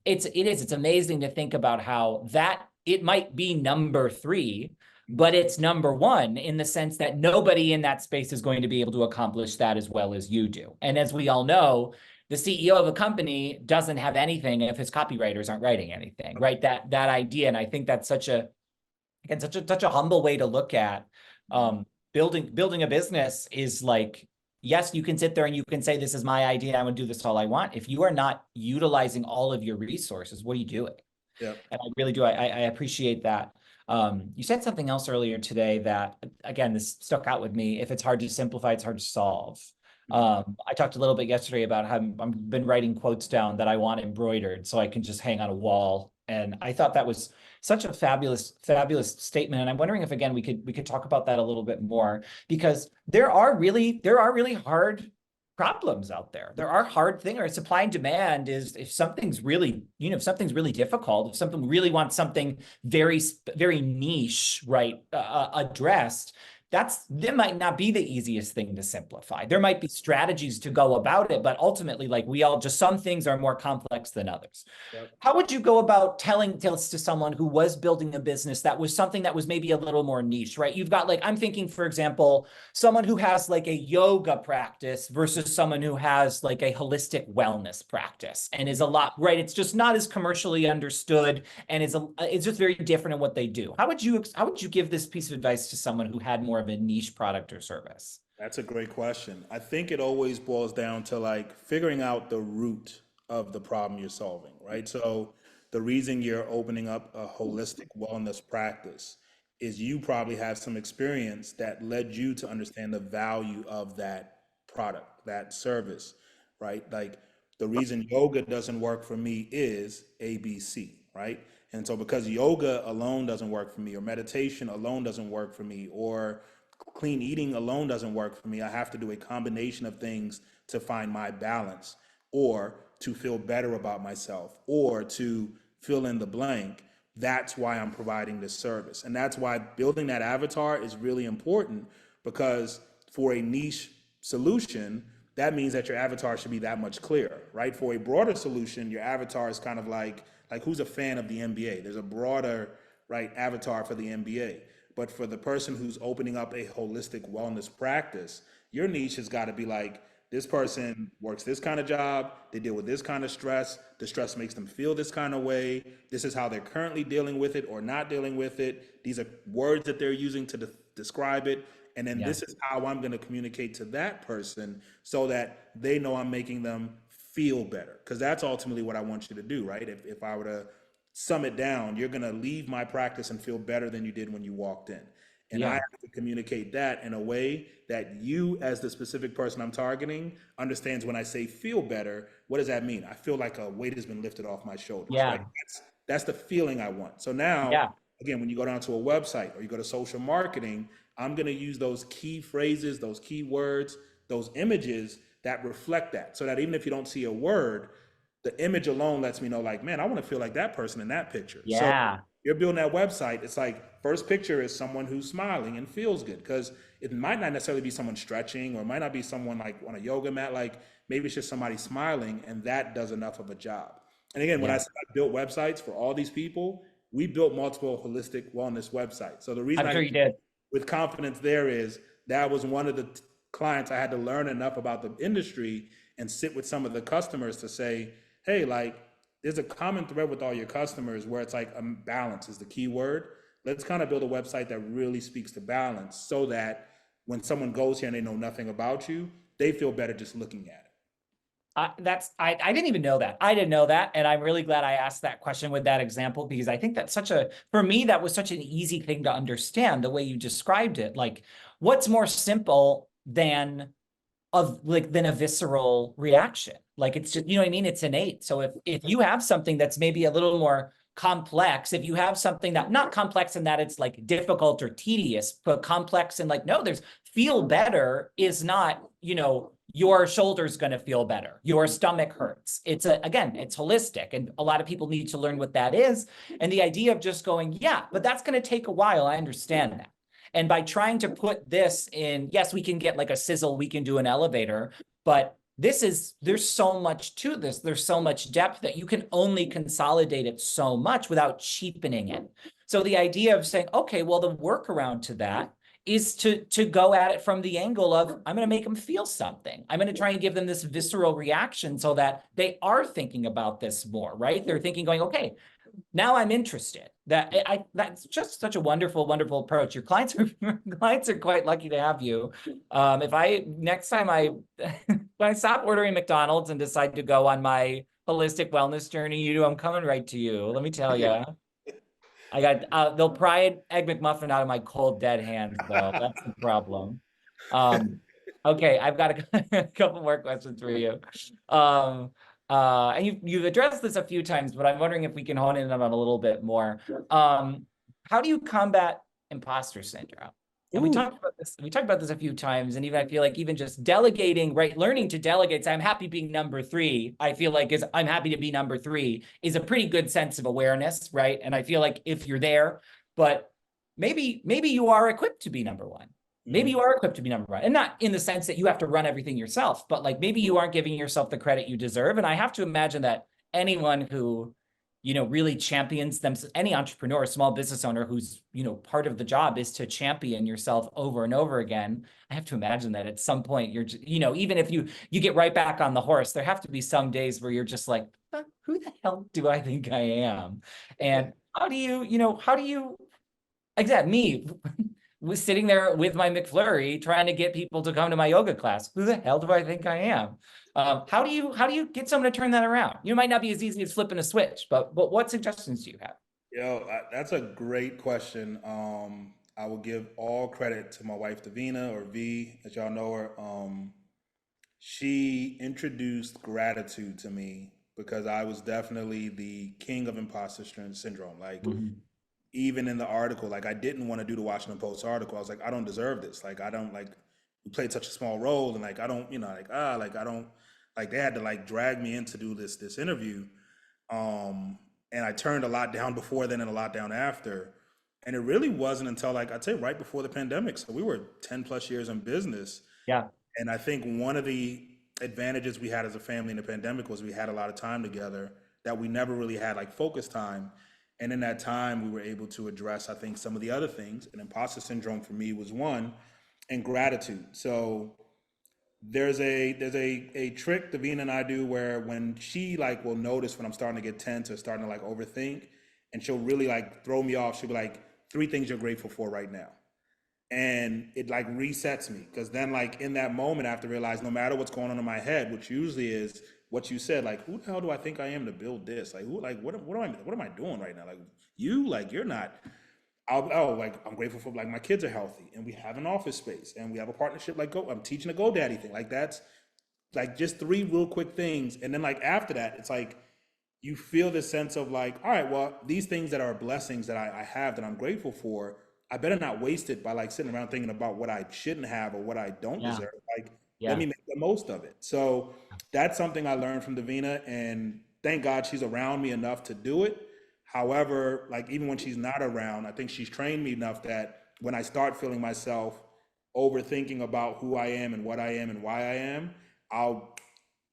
It's amazing to think about how that it might be number three, but it's number one in the sense that nobody in that space is going to be able to accomplish that as well as you do. And as we all know, the CEO of a company doesn't have anything if his copywriters aren't writing anything, right? That idea, and I think that's such a humble way to look at building a business is like, yes, you can sit there and you can say, this is my idea, I'm gonna do this all I want. If you are not utilizing all of your resources, what are you doing? Yeah. And I really do. I appreciate that. You said something else earlier today that, again, this stuck out with me. If it's hard to simplify, it's hard to solve. I talked a little bit yesterday about how I've been writing quotes down that I want embroidered so I can just hang on a wall. And I thought that was such a fabulous statement. And I'm wondering if, again, we could talk about that a little bit more, because there are really hard problems out there. There are hard things. Or supply and demand is, if something's really, if something's really difficult, if something really wants something very niche, right, addressed, that might not be the easiest thing to simplify. There might be strategies to go about it, but ultimately, like some things are more complex than others. Yep. How would you go about telling this to someone who was building a business that was something that was maybe a little more niche, right? You've got, like, I'm thinking, for example, someone who has like a yoga practice versus someone who has like a holistic wellness practice and is a lot, right? It's just not as commercially understood and it's just very different in what they do. How would you give this piece of advice to someone who had more of a niche product or service? That's a great question. I think it always boils down to like figuring out the root of the problem you're solving, right? So the reason you're opening up a holistic wellness practice is you probably have some experience that led you to understand the value of that product, that service, right? Like the reason yoga doesn't work for me is ABC, right? And so because yoga alone doesn't work for me, or meditation alone doesn't work for me, or clean eating alone doesn't work for me, I have to do a combination of things to find my balance. or to feel better about myself, or to fill in the blank. That's why I'm providing this service. And that's why building that avatar is really important, because for a niche solution, that means that your avatar should be that much clearer, right? For a broader solution, your avatar is kind of like who's a fan of the NBA? There's a broader, right, avatar for the NBA. But for the person who's opening up a holistic wellness practice, your niche has got to be like, this person works this kind of job, they deal with this kind of stress, the stress makes them feel this kind of way, this is how they're currently dealing with it or not dealing with it, these are words that they're using to describe it, and then Yeah. this is how I'm going to communicate to that person so that they know I'm making them feel better. Because that's ultimately what I want you to do, right? If I were to sum it down, you're going to leave my practice and feel better than you did when you walked in. And I Yeah. have to communicate that in a way that you, as the specific person I'm targeting, understands when I say feel better, what does that mean? I feel like a weight has been lifted off my shoulders, right? Yeah. That's the feeling I want. So now, Yeah. again, when you go down to a website or you go to social marketing, I'm going to use those key phrases, those key words, those images that reflect that. So that even if you don't see a word, the image alone lets me know, like, man, I want to feel like that person in that picture. So Yeah. you're building that website, it's like first picture is someone who's smiling and feels good, because it might not necessarily be someone stretching, or it might not be someone like on a yoga mat, like maybe it's just somebody smiling, and that does enough of a job. And again, when I Yeah. said I built websites for all these people, we built multiple holistic wellness websites. So the reason I'm I sure you did. with confidence there is that was one of the clients I had to learn enough about the industry and sit with some of the customers to say, hey, like, there's a common thread with all your customers where it's like balance is the key word. Let's kind of build a website that really speaks to balance, so that when someone goes here and they know nothing about you, they feel better just looking at it. I didn't even know that. I didn't know that. And I'm really glad I asked that question with that example, because I think that's for me, that was such an easy thing to understand the way you described it. Like, what's more simple than a visceral reaction? Like, it's just, you know what I mean? It's innate. So if you have something that's maybe a little more complex, if you have something that not complex in that it's like difficult or tedious, but complex and like, no, there's feel better is not, your shoulder's going to feel better. Your stomach hurts. Again, it's holistic. And a lot of people need to learn what that is. And the idea of just going, yeah, but that's going to take a while. I understand that. And by trying to put this in, yes, we can get like a sizzle, we can do an elevator, but there's so much to this. There's so much depth that you can only consolidate it so much without cheapening it. So the idea of saying, okay, well, the workaround to that is to go at it from the angle of, I'm going to make them feel something. I'm going to try and give them this visceral reaction so that they are thinking about this more, right? They're thinking, going, okay, now I'm interested. That's just such a wonderful, wonderful approach. Your clients are quite lucky to have you. Next time when I stop ordering McDonald's and decide to go on my holistic wellness journey, I'm coming right to you. Let me tell you. They'll pry an Egg McMuffin out of my cold, dead hands, though. That's the problem. Okay, I've got a couple more questions for you. And you've addressed this a few times, but I'm wondering if we can hone in on it a little bit more. How do you combat imposter syndrome? And we talked about this a few times, and even I feel like even just delegating, right? Learning to delegate. So I'm happy being number 3. I feel like I'm happy to be number 3 is a pretty good sense of awareness, right? And I feel like if you're there, but maybe you are equipped to be number 1. Maybe you are equipped to be number 1, and not in the sense that you have to run everything yourself, but like maybe you aren't giving yourself the credit you deserve. And I have to imagine that anyone who really champions them, any entrepreneur, small business owner who's, part of the job is to champion yourself over and over again. I have to imagine that at some point you're, even if you get right back on the horse, there have to be some days where you're just like, who the hell do I think I am? And how do you, exactly, me was sitting there with my McFlurry trying to get people to come to my yoga class. Who the hell do I think I am? How do you get someone to turn that around? You might not be as easy as flipping a switch, but what suggestions do you have? That's a great question. I will give all credit to my wife, Davina, or V, as y'all know her. She introduced gratitude to me because I was definitely the king of imposter syndrome. Like, even in the article, like, I didn't want to do the Washington Post article. I was like, I don't deserve this. Like, I don't, like, you played such a small role, and like, I don't, I don't Like they had to like drag me in to do this interview. And I turned a lot down before then and a lot down after. And it really wasn't until like I'd say right before the pandemic. So we were 10 plus years in business. Yeah. And I think one of the advantages we had as a family in the pandemic was we had a lot of time together that we never really had like focus time. And in that time, we were able to address, I think, some of the other things. And imposter syndrome for me was one, and gratitude. So there's a trick Davina and I do where when she like will notice when I'm starting to get tense or starting to like overthink, and she'll really like throw me off. She'll be like, 3 things you're grateful for right now. And it like resets me because then like in that moment I have to realize no matter what's going on in my head, which usually is what you said, like who the hell do I think I am to build this? Like who like what am I doing right now? Like you like you're not. Like I'm grateful for like my kids are healthy and we have an office space and we have a partnership like I'm teaching a GoDaddy thing. Like that's like just 3 real quick things. And then like after that, it's like you feel this sense of like, all right, well, these things that are blessings that I have that I'm grateful for, I better not waste it by like sitting around thinking about what I shouldn't have or what I don't Yeah. deserve. Like, Yeah. let me make the most of it. So that's something I learned from Davina, and thank God she's around me enough to do it. However, like even when she's not around, I think she's trained me enough that when I start feeling myself overthinking about who I am and what I am and why I am, I'll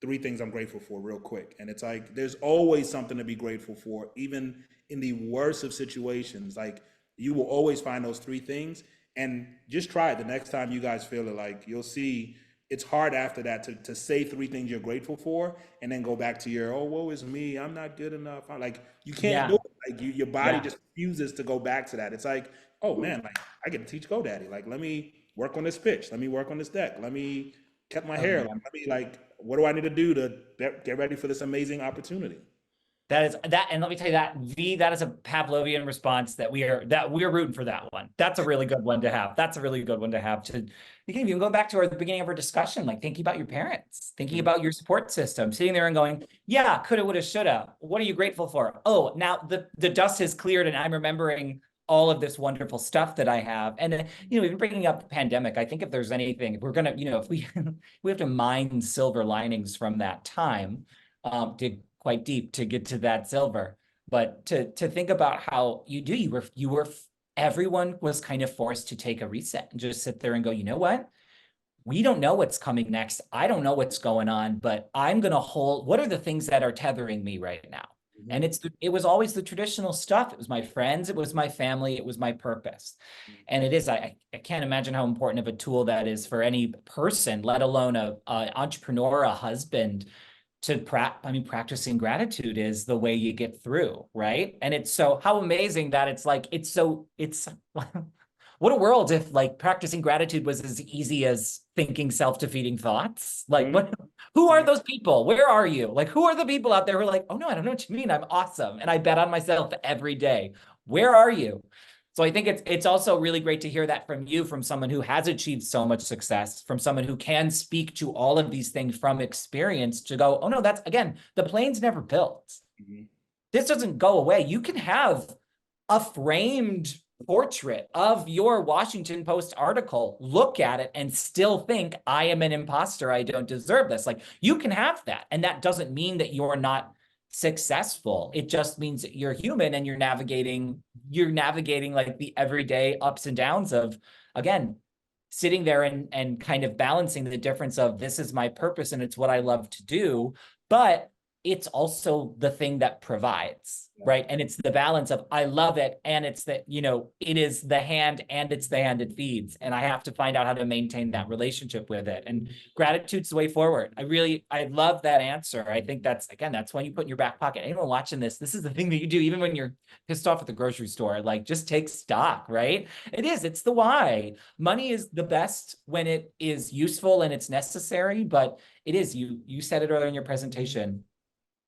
3 things I'm grateful for real quick. And it's like there's always something to be grateful for, even in the worst of situations. Like you will always find those 3 things, and just try it the next time you guys feel it. Like you'll see it's hard after that to say 3 things you're grateful for and then go back to your, oh, woe is me, I'm not good enough. Like you can't Yeah. do it. Like your body Yeah. just refuses to go back to that. It's like, oh man, like I get to teach GoDaddy. Like let me work on this pitch. Let me work on this deck. Let me cut my Oh, hair. yeah. Let me like, what do I need to do to get ready for this amazing opportunity? That is that, and let me tell you that that is a Pavlovian response that we're rooting for that one. That's a really good one to have. That's a really good one to have. To you can even go back to the beginning of our discussion, like thinking about your parents, thinking about your support system, sitting there and going, yeah, coulda, woulda, shoulda. What are you grateful for? Oh, now the dust has cleared, and I'm remembering all of this wonderful stuff that I have. And even bringing up the pandemic, I think if there's anything, if we're gonna, if we we have to mine silver linings from that time, to quite deep to get to that silver. But to think about how you were everyone was kind of forced to take a reset and just sit there and go, you know what? We don't know what's coming next. I don't know what's going on, but I'm going to hold, what are the things that are tethering me right now? And it was always the traditional stuff. It was my friends, it was my family, it was my purpose. And it is, I can't imagine how important of a tool that is for any person, let alone a entrepreneur, a husband, practicing gratitude is the way you get through, right? And it's so, how amazing that it's what a world if like practicing gratitude was as easy as thinking self-defeating thoughts. Like who are those people? Where are you? Like, who are the people out there who are like, oh no, I don't know what you mean. I'm awesome. And I bet on myself every day. Where are you? So I think it's also really great to hear that from you, from someone who has achieved so much success, from someone who can speak to all of these things from experience to go, oh no, that's, again, the plane's never built. This doesn't go away. You can have a framed portrait of your Washington Post article, look at it and still think, I am an imposter, I don't deserve this. Like you can have that. And that doesn't mean that you're not successful. It just means that you're human and you're navigating like the everyday ups and downs of, again, sitting there and kind of balancing the difference of this is my purpose and it's what I love to do, but it's also the thing that provides, right? And it's the balance of I love it, and it's that, it is the hand and it's the hand it feeds. And I have to find out how to maintain that relationship with it. And gratitude's the way forward. I love that answer. I think that's when you put in your back pocket. Anyone watching this is the thing that you do, even when you're pissed off at the grocery store, like just take stock, right? It's the why. Money is the best when it is useful and it's necessary, but it is, you said it earlier in your presentation,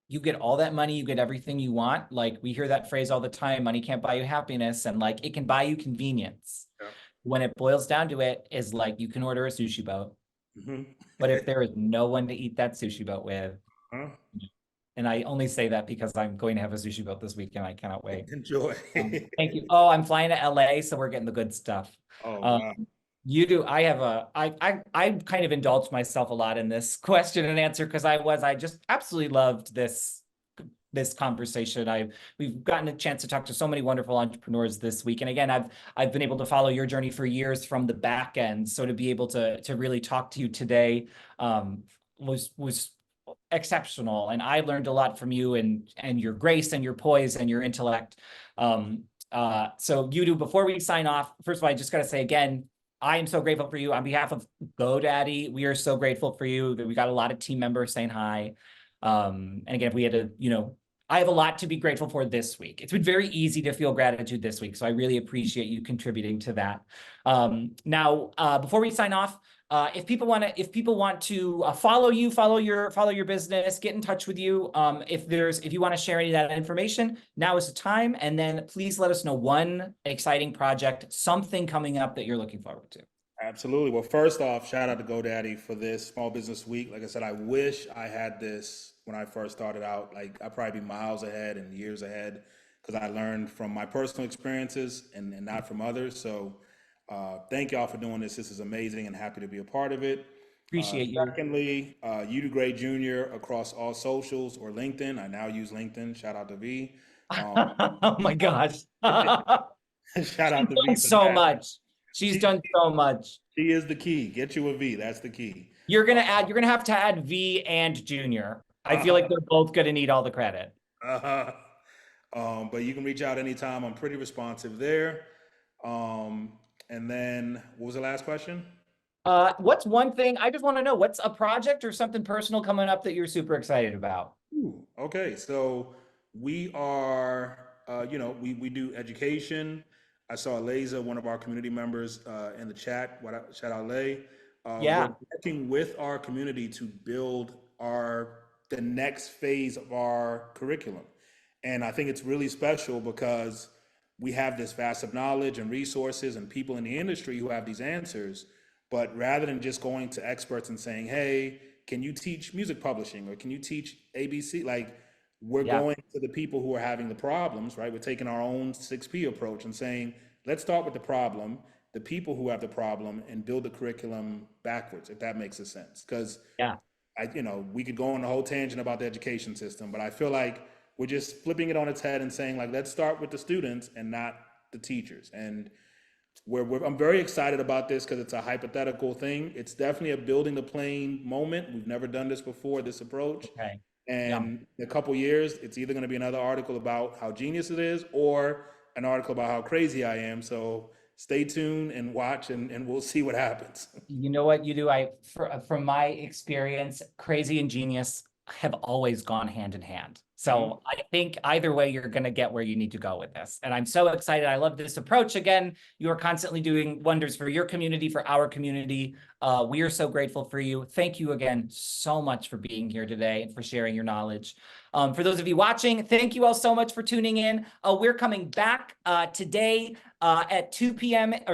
you get all that money, you get everything you want. Like we hear that phrase all the time, money can't buy you happiness, and like it can buy you convenience. Yeah. When it boils down to it is like you can order a sushi boat, but if there is no one to eat that sushi boat with, and I only say that because I'm going to have a sushi boat this weekend. I cannot wait. Enjoy. Thank you. Oh, I'm flying to LA, so we're getting the good stuff. Oh, wow. You do. I kind of indulged myself a lot in this question and answer because I just absolutely loved this conversation. We've gotten a chance to talk to so many wonderful entrepreneurs this week. And again, I've been able to follow your journey for years from the back end. So to be able to really talk to you today was exceptional. And I learned a lot from you and your grace and your poise and your intellect. So Yudu, before we sign off, first of all, I just got to say again, I am so grateful for you on behalf of GoDaddy. We are so grateful for you that we got a lot of team members saying hi. And again, if we had to, I have a lot to be grateful for this week. It's been very easy to feel gratitude this week. So I really appreciate you contributing to that. Now, before we sign off, if people want to follow you, follow your business, get in touch with you. If you want to share any of that information, now is the time. And then please let us know one exciting project, something coming up that you're looking forward to. Absolutely. Well, first off, shout out to GoDaddy for this Small Business Week. Like I said, I wish I had this when I first started out. Like I'd probably be miles ahead and years ahead because I learned from my personal experiences and not from others. So thank y'all for doing this. This is amazing and happy to be a part of it. Appreciate you. Secondly, Yudu Gray Jr. across all socials or LinkedIn. I now use LinkedIn. Shout out to V. Oh my gosh. Shout out to V for so that. much. She's done so much. She is the key. Get you a V. That's the key. You're gonna have to add V and Junior. I feel like they're both gonna need all the credit. But you can reach out anytime. I'm pretty responsive there. And then what was the last question? What's one thing I just want to know? What's a project or something personal coming up that you're super excited about? Ooh, okay, so we are, we do education. I saw Layza, one of our community members, in the chat. Shout out Lay. Yeah. We're working with our community to build the next phase of our curriculum. And I think it's really special because we have this vast of knowledge and resources and people in the industry who have these answers. But rather than just going to experts and saying, hey, can you teach music publishing or can you teach ABC? Like we're going to the people who are having the problems, right? We're taking our own 6P approach and saying, let's start with the problem, the people who have the problem, and build the curriculum backwards, if that makes a sense. Because we could go on a whole tangent about the education system, but I feel like we're just flipping it on its head and saying like, let's start with the students and not the teachers. And I'm very excited about this because it's a hypothetical thing. It's definitely a building the plane moment. We've never done this before, this approach. Okay. And in a couple years, it's either going to be another article about how genius it is or an article about how crazy I am. So stay tuned and watch and we'll see what happens. You know what, Yudu? From my experience, crazy and genius have always gone hand in hand. So I think either way, you're going to get where you need to go with this. And I'm so excited. I love this approach. Again, you are constantly doing wonders for your community, for our community. We are so grateful for you. Thank you again so much for being here today and for sharing your knowledge. For those of you watching, thank you all so much for tuning in. We're coming back today at 2 p.m. at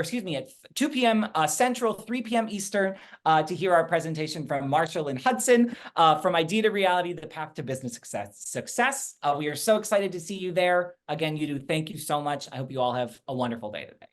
2 p.m. Central, 3 p.m. Eastern to hear our presentation from Marshall and Hudson from Idea to Reality, the Path to Business Success. We are so excited to see you there. Again, Yudu, thank you so much. I hope you all have a wonderful day today.